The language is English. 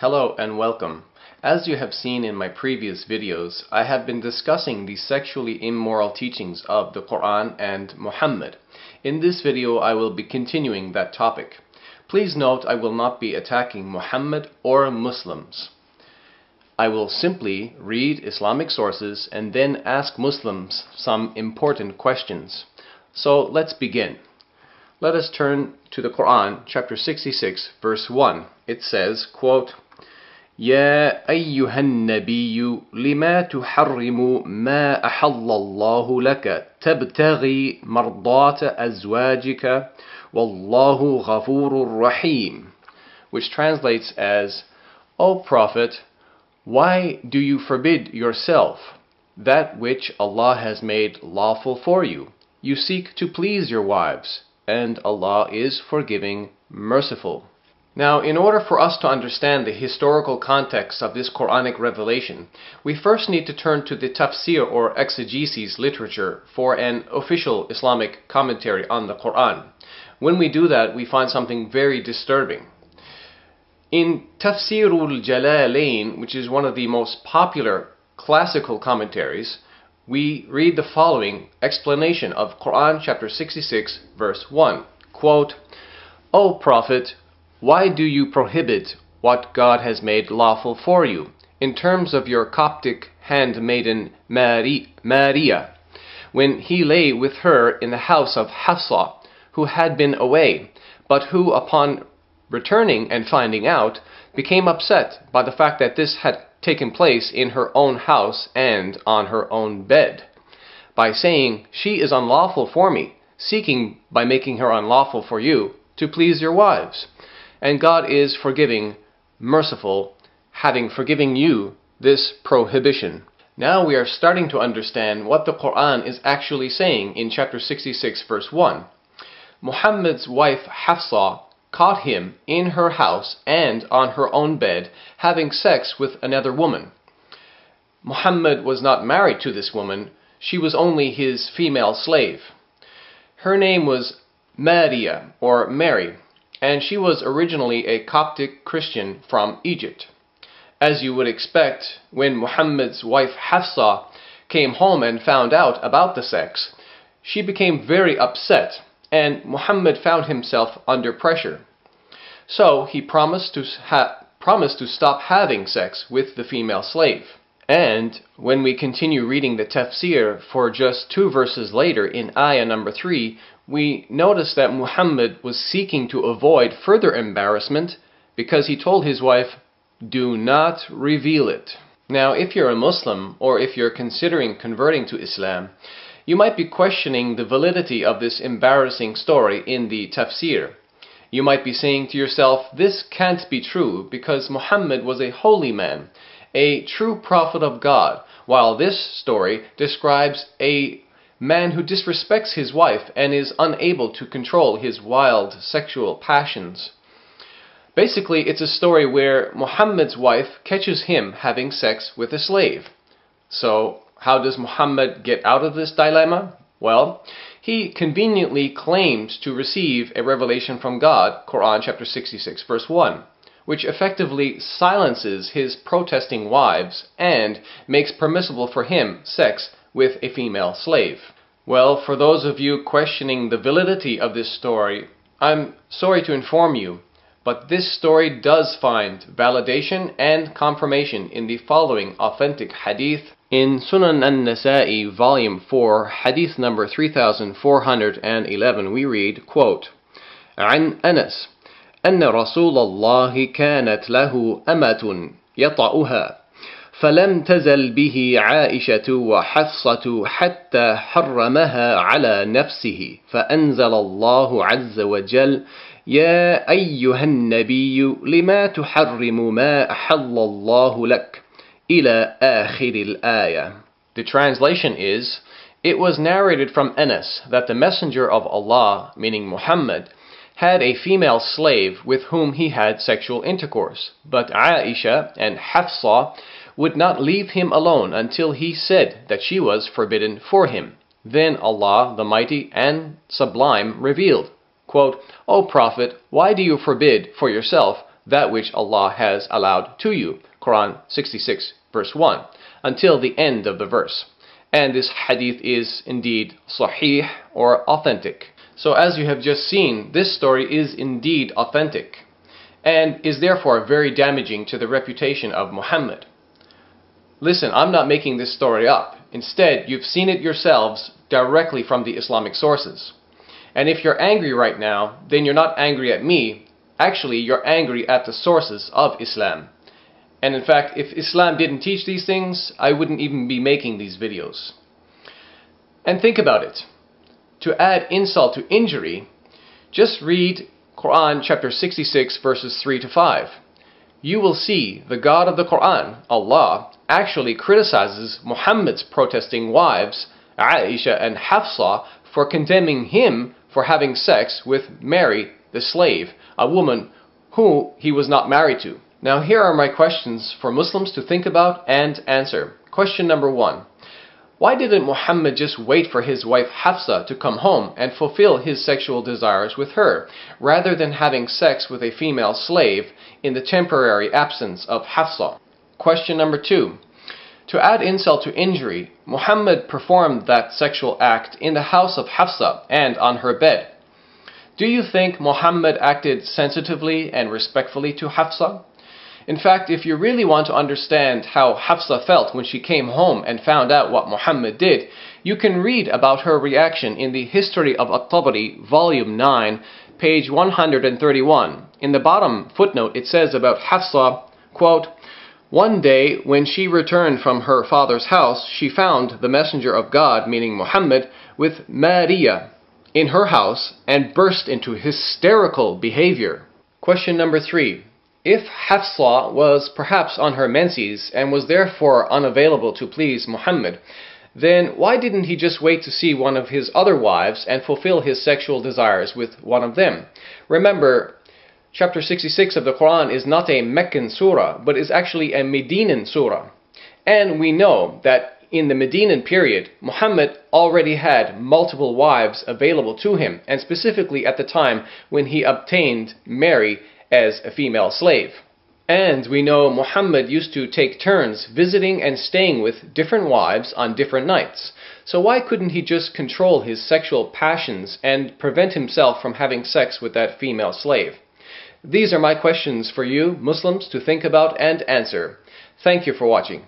Hello and welcome. As you have seen in my previous videos, I have been discussing the sexually immoral teachings of the Quran and Muhammad. In this video I will be continuing that topic. Please note I will not be attacking Muhammad or Muslims. I will simply read Islamic sources and then ask Muslims some important questions. So let's begin. Let us turn to the Quran, chapter 66, verse 1. It says, quote, يا أيها النبي لما تحرم ما أحل الله لك تبتغي مرضات أزواجك والله غفور رحيم, which translates as, O Prophet, why do you forbid yourself that which Allah has made lawful for you? You seek to please your wives, and Allah is forgiving, merciful. Now, in order for us to understand the historical context of this Quranic revelation, we first need to turn to the tafsir or exegesis literature for an official Islamic commentary on the Quran. When we do that, we find something very disturbing. In Tafsirul Jalalain, which is one of the most popular classical commentaries, we read the following explanation of Quran chapter 66, verse 1. Quote, O Prophet, why do you prohibit what God has made lawful for you? In terms of your Coptic handmaiden Maria, when he lay with her in the house of Hafsa, who had been away, but who upon returning and finding out, became upset by the fact that this had taken place in her own house and on her own bed, by saying, she is unlawful for me, seeking by making her unlawful for you, to please your wives. And God is forgiving, merciful, having forgiven you this prohibition. Now we are starting to understand what the Quran is actually saying in chapter 66 verse 1. Muhammad's wife Hafsa caught him in her house and on her own bed having sex with another woman. Muhammad was not married to this woman, she was only his female slave. Her name was Maria or Mary, and she was originally a Coptic Christian from Egypt. As you would expect, when Muhammad's wife Hafsa came home and found out about the sex, she became very upset, and Muhammad found himself under pressure. So he promised to stop having sex with the female slave. And when we continue reading the tafsir for just 2 verses later in ayah number 3, we notice that Muhammad was seeking to avoid further embarrassment because he told his wife, do not reveal it. Now, if you're a Muslim or if you're considering converting to Islam, you might be questioning the validity of this embarrassing story in the tafsir. You might be saying to yourself, this can't be true because Muhammad was a holy man, a true prophet of God, while this story describes a man who disrespects his wife and is unable to control his wild sexual passions. Basically, it's a story where Muhammad's wife catches him having sex with a slave. So, how does Muhammad get out of this dilemma? Well, he conveniently claims to receive a revelation from God, Quran chapter 66 verse 1, which effectively silences his protesting wives and makes permissible for him sex with a female slave. Well, for those of you questioning the validity of this story, I'm sorry to inform you, but this story does find validation and confirmation in the following authentic hadith. In Sunan an-Nasa'i, volume 4, hadith number 3411, we read, quote, عن أنس أن رسول الله كانت له أمة يطأها فلم تزل به عائشة وحفصة حتى حرمها على نفسه فأنزل الله عز وجل يا أيها النبي لما تحرم ما أحل الله لك إلى آخر الآية. The translation is, it was narrated from Anas that the Messenger of Allah, meaning Muhammad, had a female slave with whom he had sexual intercourse, but Aisha and Hafsa would not leave him alone until he said that she was forbidden for him. Then Allah, the Mighty and Sublime, revealed, quote, O Prophet, why do you forbid for yourself that which Allah has allowed to you. Quran 66 verse 1, until the end of the verse. And this hadith is indeed sahih, or authentic. So as you have just seen, this story is indeed authentic, and is therefore very damaging to the reputation of Muhammad. Listen, I'm not making this story up. Instead, you've seen it yourselves directly from the Islamic sources. And if you're angry right now, then you're not angry at me. Actually, you're angry at the sources of Islam. And in fact, if Islam didn't teach these things, I wouldn't even be making these videos. And think about it. To add insult to injury, just read Quran chapter 66 verses 3 to 5. You will see the God of the Quran, Allah, actually criticizes Muhammad's protesting wives, Aisha and Hafsa, for condemning him for having sex with Mary, the slave, a woman who he was not married to. Now here are my questions for Muslims to think about and answer. Question number 1. Why didn't Muhammad just wait for his wife Hafsa to come home and fulfill his sexual desires with her, rather than having sex with a female slave in the temporary absence of Hafsa? Question number 2. To add insult to injury, Muhammad performed that sexual act in the house of Hafsa and on her bed. Do you think Muhammad acted sensitively and respectfully to Hafsa? In fact, if you really want to understand how Hafsa felt when she came home and found out what Muhammad did, you can read about her reaction in the History of At-Tabari, Volume 9, page 131. In the bottom footnote, it says about Hafsa, quote, "One day, when she returned from her father's house, she found the messenger of God, meaning Muhammad, with Marijom in her house and burst into hysterical behavior." Question number 3. If Hafsa was perhaps on her menses and was therefore unavailable to please Muhammad, then why didn't he just wait to see one of his other wives and fulfill his sexual desires with one of them? Remember, chapter 66 of the Quran is not a Meccan surah, but is actually a Medinan surah. And we know that in the Medinan period, Muhammad already had multiple wives available to him, and specifically at the time when he obtained Mary as a female slave. And we know Muhammad used to take turns visiting and staying with different wives on different nights. So why couldn't he just control his sexual passions and prevent himself from having sex with that female slave? These are my questions for you, Muslims, to think about and answer. Thank you for watching.